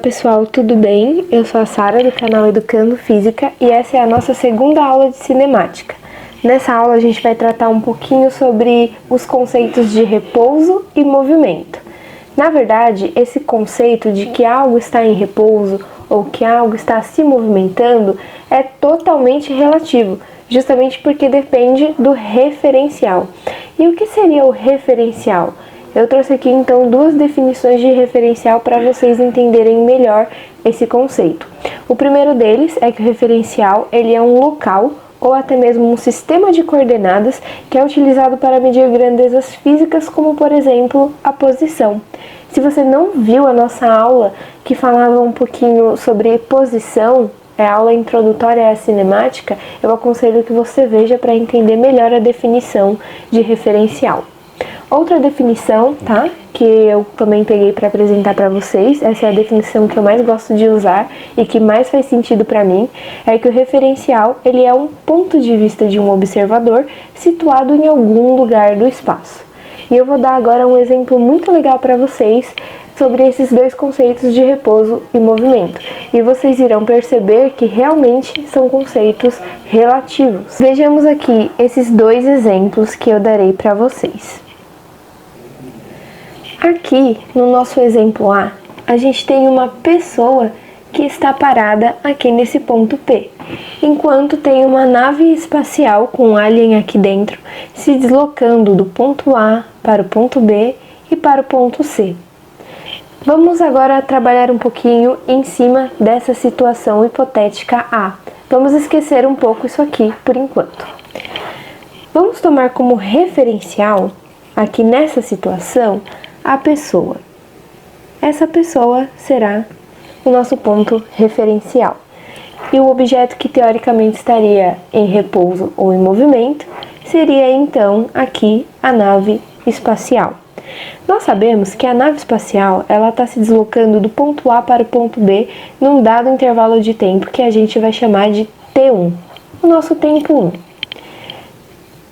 pessoal, tudo bem? Eu sou a Sara do canal Educando Física e essa é a nossa segunda aula de cinemática. Nessa aula a gente vai tratar um pouquinho sobre os conceitos de repouso e movimento. Na verdade, esse conceito de que algo está em repouso ou que algo está se movimentando é totalmente relativo, justamente porque depende do referencial. E o que seria o referencial? Eu trouxe aqui então duas definições de referencial para vocês entenderem melhor esse conceito. O primeiro deles é que o referencial ele é um local ou até mesmo um sistema de coordenadas que é utilizado para medir grandezas físicas, como por exemplo a posição. Se você não viu a nossa aula que falava um pouquinho sobre posição, a aula introdutória à cinemática, eu aconselho que você veja para entender melhor a definição de referencial. Outra definição, tá? Que eu também peguei para apresentar para vocês, essa é a definição que eu mais gosto de usar e que mais faz sentido para mim, é que o referencial ele é um ponto de vista de um observador situado em algum lugar do espaço. E eu vou dar agora um exemplo muito legal para vocês sobre esses dois conceitos de repouso e movimento. E vocês irão perceber que realmente são conceitos relativos. Vejamos aqui esses dois exemplos que eu darei para vocês. Aqui, no nosso exemplo A, a gente tem uma pessoa que está parada aqui nesse ponto P, enquanto tem uma nave espacial com um alien aqui dentro, se deslocando do ponto A para o ponto B e para o ponto C. Vamos agora trabalhar um pouquinho em cima dessa situação hipotética A. Vamos esquecer um pouco isso aqui por enquanto. Vamos tomar como referencial, aqui nessa situação, a pessoa. Essa pessoa será o nosso ponto referencial. E o objeto que teoricamente estaria em repouso ou em movimento seria então aqui a nave espacial. Nós sabemos que a nave espacial ela está se deslocando do ponto A para o ponto B num dado intervalo de tempo que a gente vai chamar de T1, o nosso tempo 1.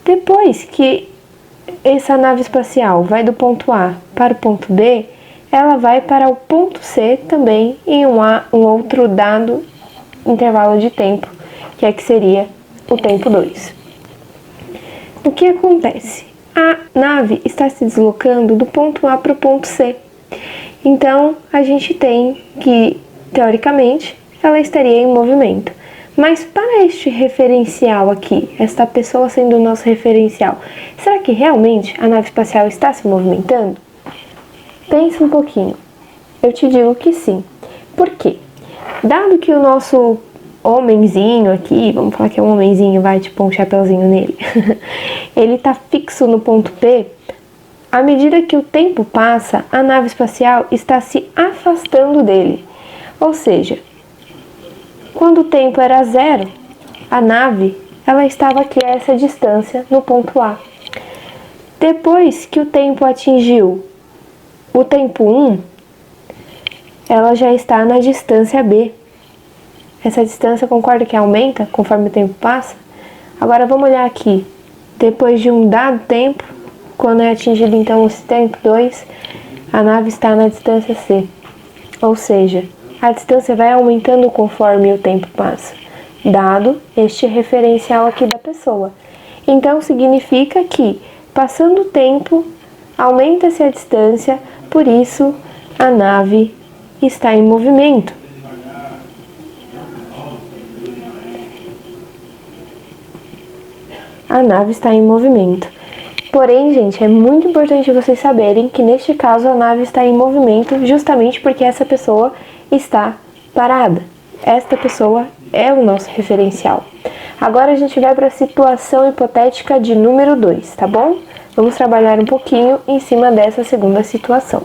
Depois que essa nave espacial vai do ponto A para o ponto B, ela vai para o ponto C também em um outro dado intervalo de tempo, que seria o tempo 2. O que acontece? A nave está se deslocando do ponto A para o ponto C. Então, a gente tem que, teoricamente, ela estaria em movimento. Mas para este referencial aqui, esta pessoa sendo o nosso referencial, será que realmente a nave espacial está se movimentando? Pensa um pouquinho. Eu te digo que sim. Por quê? Dado que o nosso homenzinho aqui, vamos falar que é um homenzinho, vai tipo um chapeuzinho nele, ele está fixo no ponto P, à medida que o tempo passa, a nave espacial está se afastando dele. Ou seja, quando o tempo era 0, a nave ela estava aqui a essa distância no ponto A. Depois que o tempo atingiu o tempo 1, ela já está na distância B. Essa distância, concorda que aumenta conforme o tempo passa? Agora vamos olhar aqui. Depois de um dado tempo, quando é atingido então esse tempo 2, a nave está na distância C. Ou seja, a distância vai aumentando conforme o tempo passa, dado este referencial aqui da pessoa. Então, significa que, passando o tempo, aumenta-se a distância, por isso a nave está em movimento. A nave está em movimento. Porém, gente, é muito importante vocês saberem que neste caso a nave está em movimento justamente porque essa pessoa está parada. Esta pessoa é o nosso referencial. Agora a gente vai para a situação hipotética de número 2, tá bom? Vamos trabalhar um pouquinho em cima dessa segunda situação.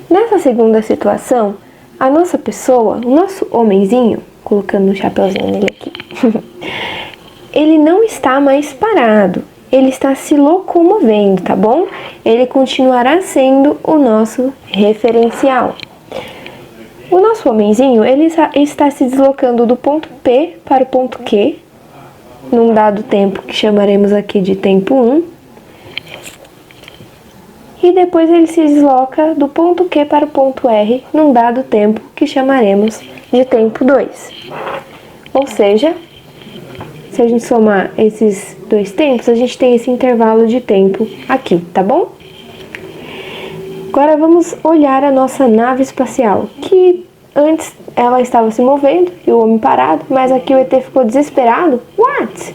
Nessa segunda situação, a nossa pessoa, o nosso homenzinho, colocando um chapeuzinho nele aqui, ele não está mais parado. Ele está se locomovendo, tá bom? Ele continuará sendo o nosso referencial. O nosso homenzinho, ele está se deslocando do ponto P para o ponto Q, num dado tempo que chamaremos aqui de tempo 1. e depois ele se desloca do ponto Q para o ponto R num dado tempo que chamaremos de tempo 2. Ou seja, se a gente somar esses dois tempos, a gente tem esse intervalo de tempo aqui, tá bom? Agora vamos olhar a nossa nave espacial, que antes ela estava se movendo e o homem parado, mas aqui o ET ficou desesperado. What?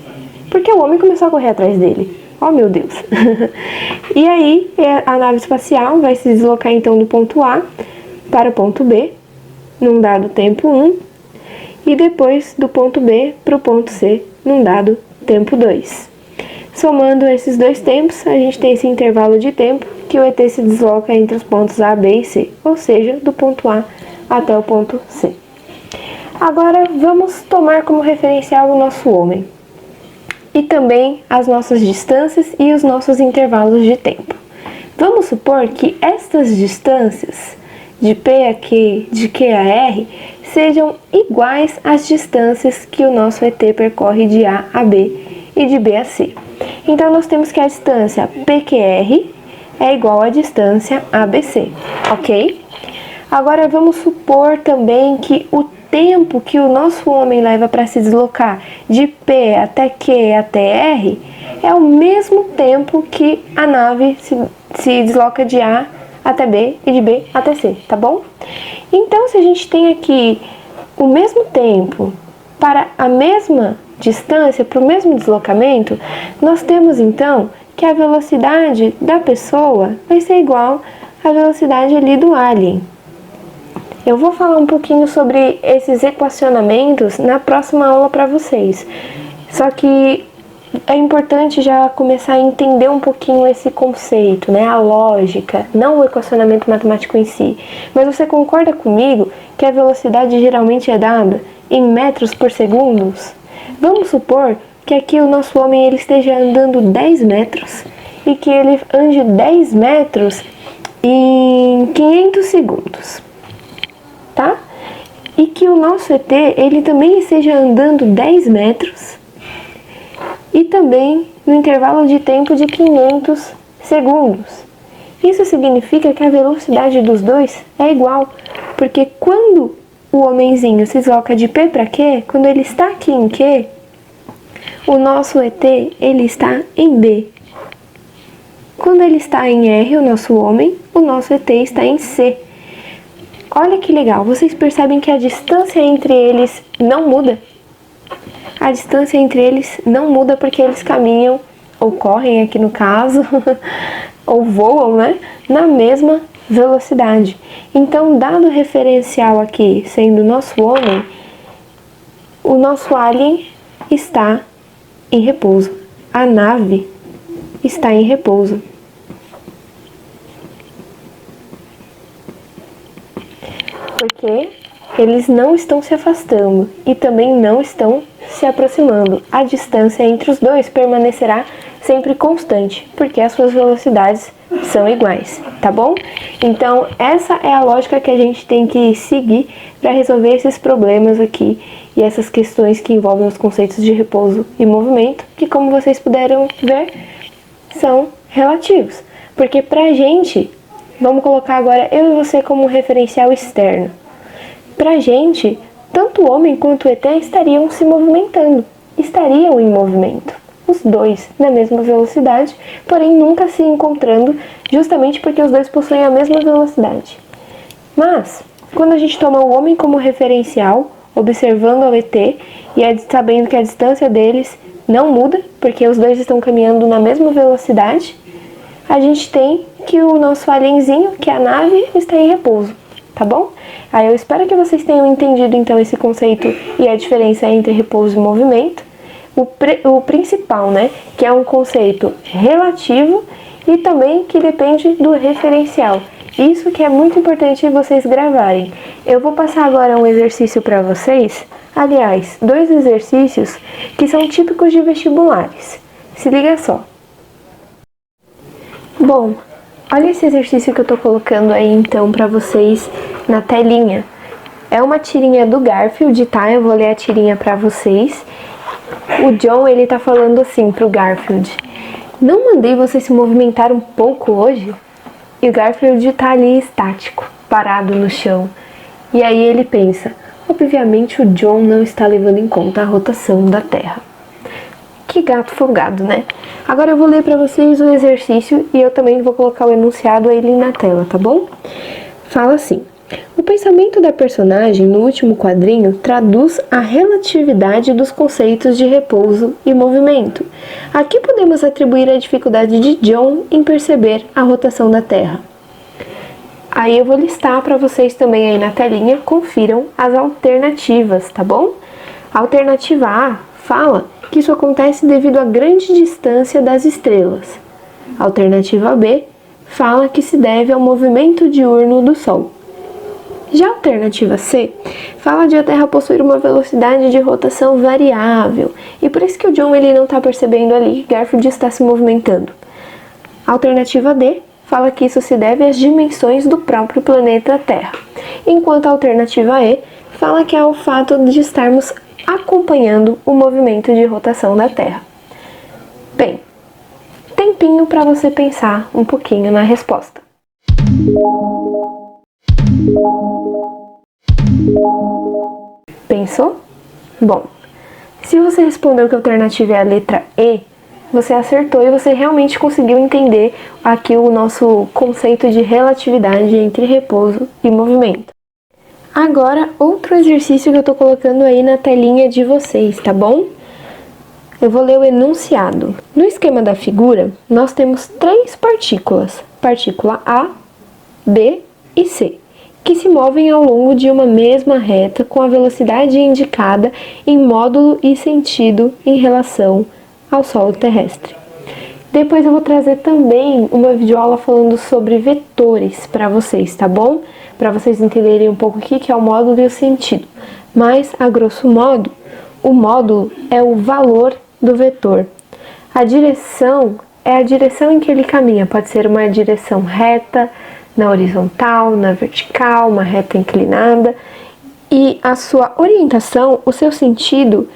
Porque o homem começou a correr atrás dele. Oh, meu Deus! E aí a nave espacial vai se deslocar então do ponto A para o ponto B, num dado tempo 1, e depois do ponto B para o ponto C, num dado tempo 2. Somando esses dois tempos, a gente tem esse intervalo de tempo que o ET se desloca entre os pontos A, B e C, ou seja, do ponto A até o ponto C. Agora vamos tomar como referencial o nosso homem e também as nossas distâncias e os nossos intervalos de tempo. Vamos supor que estas distâncias de P a Q, de Q a R, sejam iguais às distâncias que o nosso ET percorre de A a B e de B a C. Então, nós temos que a distância PQR é igual à distância ABC, ok? Agora, vamos supor também que o tempo que o nosso homem leva para se deslocar de P até Q até R é o mesmo tempo que a nave se desloca de A até B e de B até C, tá bom? Então, se a gente tem aqui o mesmo tempo para a mesma distância, para o mesmo deslocamento, nós temos então que a velocidade da pessoa vai ser igual à velocidade ali do alien. Eu vou falar um pouquinho sobre esses equacionamentos na próxima aula para vocês. Só que é importante já começar a entender um pouquinho esse conceito, né? A lógica, não o equacionamento matemático em si. Mas você concorda comigo que a velocidade geralmente é dada em metros por segundo? Vamos supor que aqui o nosso homem ele esteja andando 10 metros e que ele ande 10 metros em 500 segundos, tá? E que o nosso ET ele também esteja andando 10 metros e também no intervalo de tempo de 500 segundos. Isso significa que a velocidade dos dois é igual, porque quando o homenzinho se desloca de P para Q, quando ele está aqui em Q, o nosso ET ele está em B. Quando ele está em R, o nosso homem, o nosso ET está em C. Olha que legal, vocês percebem que a distância entre eles não muda? A distância entre eles não muda porque eles caminham, ou correm aqui no caso, ou voam, né, na mesma velocidade. Então, dado o referencial aqui sendo o nosso homem, o nosso alien está em repouso. A nave está em repouso. Porque eles não estão se afastando e também não estão se aproximando. A distância entre os dois permanecerá sempre constante, porque as suas velocidades são iguais, tá bom? Então, essa é a lógica que a gente tem que seguir para resolver esses problemas aqui e essas questões que envolvem os conceitos de repouso e movimento, que, como vocês puderam ver, são relativos. Porque pra gente, vamos colocar agora eu e você como referencial externo. Pra gente, tanto o homem quanto o ET estariam se movimentando, estariam em movimento. Os dois na mesma velocidade, porém nunca se encontrando, justamente porque os dois possuem a mesma velocidade. Mas, quando a gente toma o homem como referencial, observando o ET e sabendo que a distância deles não muda, porque os dois estão caminhando na mesma velocidade, a gente tem que o nosso alienzinho, que é a nave, está em repouso, tá bom? Aí eu espero que vocês tenham entendido então esse conceito e a diferença entre repouso e movimento. O principal, né, que é um conceito relativo e também que depende do referencial. Isso que é muito importante vocês gravarem. Eu vou passar agora um exercício para vocês, aliás, 2 exercícios que são típicos de vestibulares. Se liga só. Bom, olha esse exercício que eu tô colocando aí então para vocês na telinha. É uma tirinha do Garfield, tá? Eu vou ler a tirinha para vocês. O John, ele tá falando assim pro Garfield: não mandei você se movimentar um pouco hoje? E o Garfield tá ali estático, parado no chão. E aí ele pensa, obviamente o John não está levando em conta a rotação da Terra. Que gato folgado, né? Agora eu vou ler para vocês o exercício e eu também vou colocar o enunciado aí na tela, tá bom? Fala assim: o pensamento da personagem no último quadrinho traduz a relatividade dos conceitos de repouso e movimento. Aqui podemos atribuir a dificuldade de John em perceber a rotação da Terra. Aí eu vou listar para vocês também aí na telinha, confiram as alternativas, tá bom? A alternativa A fala que isso acontece devido à grande distância das estrelas. A alternativa B fala que se deve ao movimento diurno do Sol. Já a alternativa C fala de a Terra possuir uma velocidade de rotação variável, e por isso que o John ele não está percebendo ali que Garfield está se movimentando. A alternativa D fala que isso se deve às dimensões do próprio planeta Terra, enquanto a alternativa E fala que é o fato de estarmos acompanhando o movimento de rotação da Terra. Bem, tempinho para você pensar um pouquinho na resposta. Pensou? Bom, se você respondeu que a alternativa é a letra E, você acertou e você realmente conseguiu entender aqui o nosso conceito de relatividade entre repouso e movimento. Agora, outro exercício que eu tô colocando aí na telinha de vocês, tá bom? Eu vou ler o enunciado. No esquema da figura, nós temos 3 partículas, partícula A, B e C, que se movem ao longo de uma mesma reta com a velocidade indicada em módulo e sentido em relação ao solo terrestre. Depois eu vou trazer também uma videoaula falando sobre vetores para vocês, tá bom? Para vocês entenderem um pouco o que é o módulo e o sentido. Mas, a grosso modo, o módulo é o valor do vetor. A direção é a direção em que ele caminha. Pode ser uma direção reta, na horizontal, na vertical, uma reta inclinada. E a sua orientação, o seu sentido,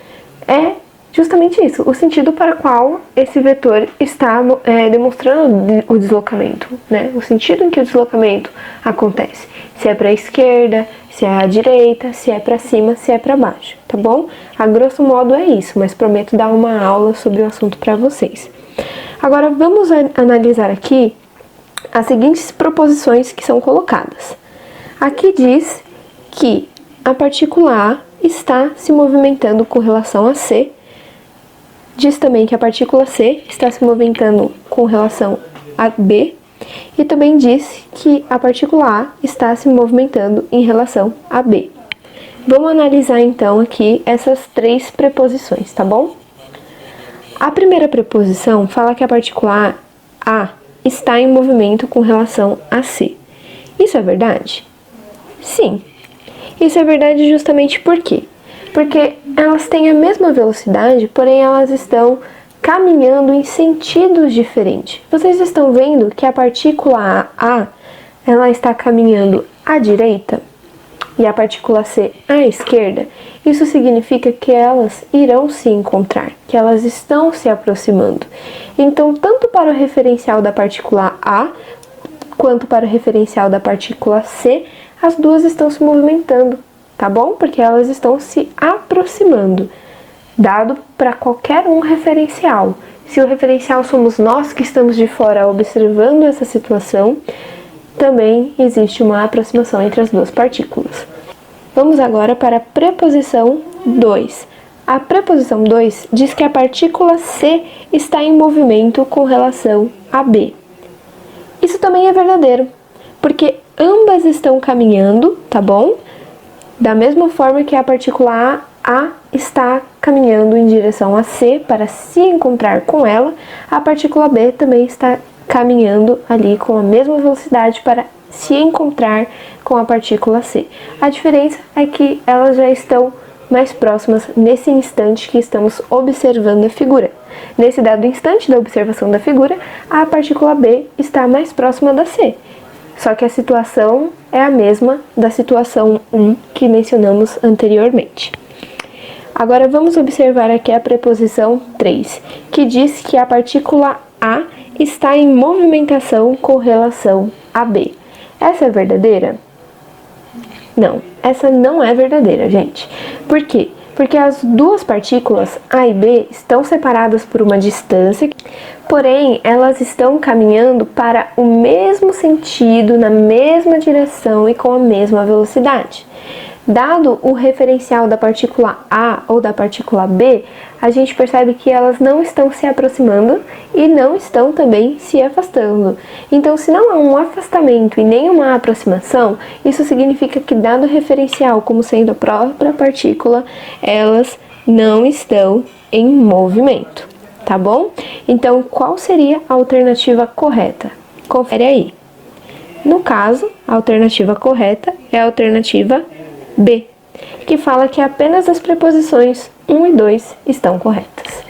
é justamente isso, o sentido para o qual esse vetor está demonstrando o deslocamento, né? O sentido em que o deslocamento acontece. Se é para a esquerda, se é à direita, se é para cima, se é para baixo, tá bom? A grosso modo é isso, mas prometo dar uma aula sobre o assunto para vocês. Agora vamos analisar aqui as seguintes proposições que são colocadas. Aqui diz que a partícula A está se movimentando com relação a C. Diz também que a partícula C está se movimentando com relação a B. E também diz que a partícula A está se movimentando em relação a B. Vamos analisar então aqui essas 3 preposições, tá bom? A primeira preposição fala que a partícula A está em movimento com relação a C. Isso é verdade? Sim. Isso é verdade justamente por quê? Porque elas têm a mesma velocidade, porém elas estão caminhando em sentidos diferentes. Vocês estão vendo que a partícula A, ela está caminhando à direita e a partícula C à esquerda. Isso significa que elas irão se encontrar, que elas estão se aproximando. Então, tanto para o referencial da partícula A, quanto para o referencial da partícula C, as duas estão se movimentando, tá bom? Porque elas estão se aproximando, dado para qualquer um referencial. Se o referencial somos nós que estamos de fora observando essa situação, também existe uma aproximação entre as duas partículas. Vamos agora para a preposição 2. A preposição 2 diz que a partícula C está em movimento com relação a B. Isso também é verdadeiro, porque ambas estão caminhando, tá bom? Da mesma forma que a partícula A está caminhando em direção a C para se encontrar com ela, a partícula B também está caminhando ali com a mesma velocidade para se encontrar com a partícula C. A diferença é que elas já estão mais próximas nesse instante que estamos observando a figura. Nesse dado instante da observação da figura, a partícula B está mais próxima da C. Só que a situação é a mesma da situação 1 que mencionamos anteriormente. Agora vamos observar aqui a preposição 3, que diz que a partícula A está em movimentação com relação AB. Essa é verdadeira? Não, essa não é verdadeira, gente. Por quê? Porque as duas partículas A e B estão separadas por uma distância, porém elas estão caminhando para o mesmo sentido, na mesma direção e com a mesma velocidade. Dado o referencial da partícula A ou da partícula B, a gente percebe que elas não estão se aproximando e não estão também se afastando. Então, se não há um afastamento e nem uma aproximação, isso significa que, dado o referencial como sendo a própria partícula, elas não estão em movimento, tá bom? Então, qual seria a alternativa correta? Confere aí. No caso, a alternativa correta é a alternativa B, que fala que apenas as preposições 1 e 2 estão corretas.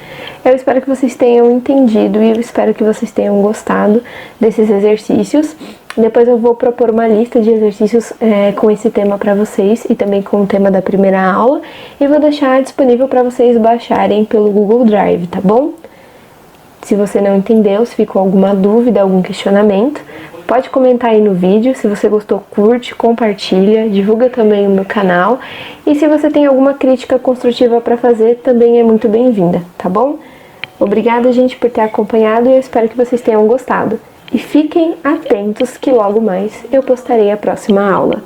Eu espero que vocês tenham entendido e eu espero que vocês tenham gostado desses exercícios. Depois eu vou propor uma lista de exercícios com esse tema para vocês e também com o tema da primeira aula e vou deixar disponível para vocês baixarem pelo Google Drive, tá bom? Se você não entendeu, se ficou alguma dúvida, algum questionamento, pode comentar aí no vídeo. Se você gostou, curte, compartilha, divulga também o meu canal. E se você tem alguma crítica construtiva para fazer, também é muito bem-vinda, tá bom? Obrigada, gente, por ter acompanhado e eu espero que vocês tenham gostado. E fiquem atentos que logo mais eu postarei a próxima aula.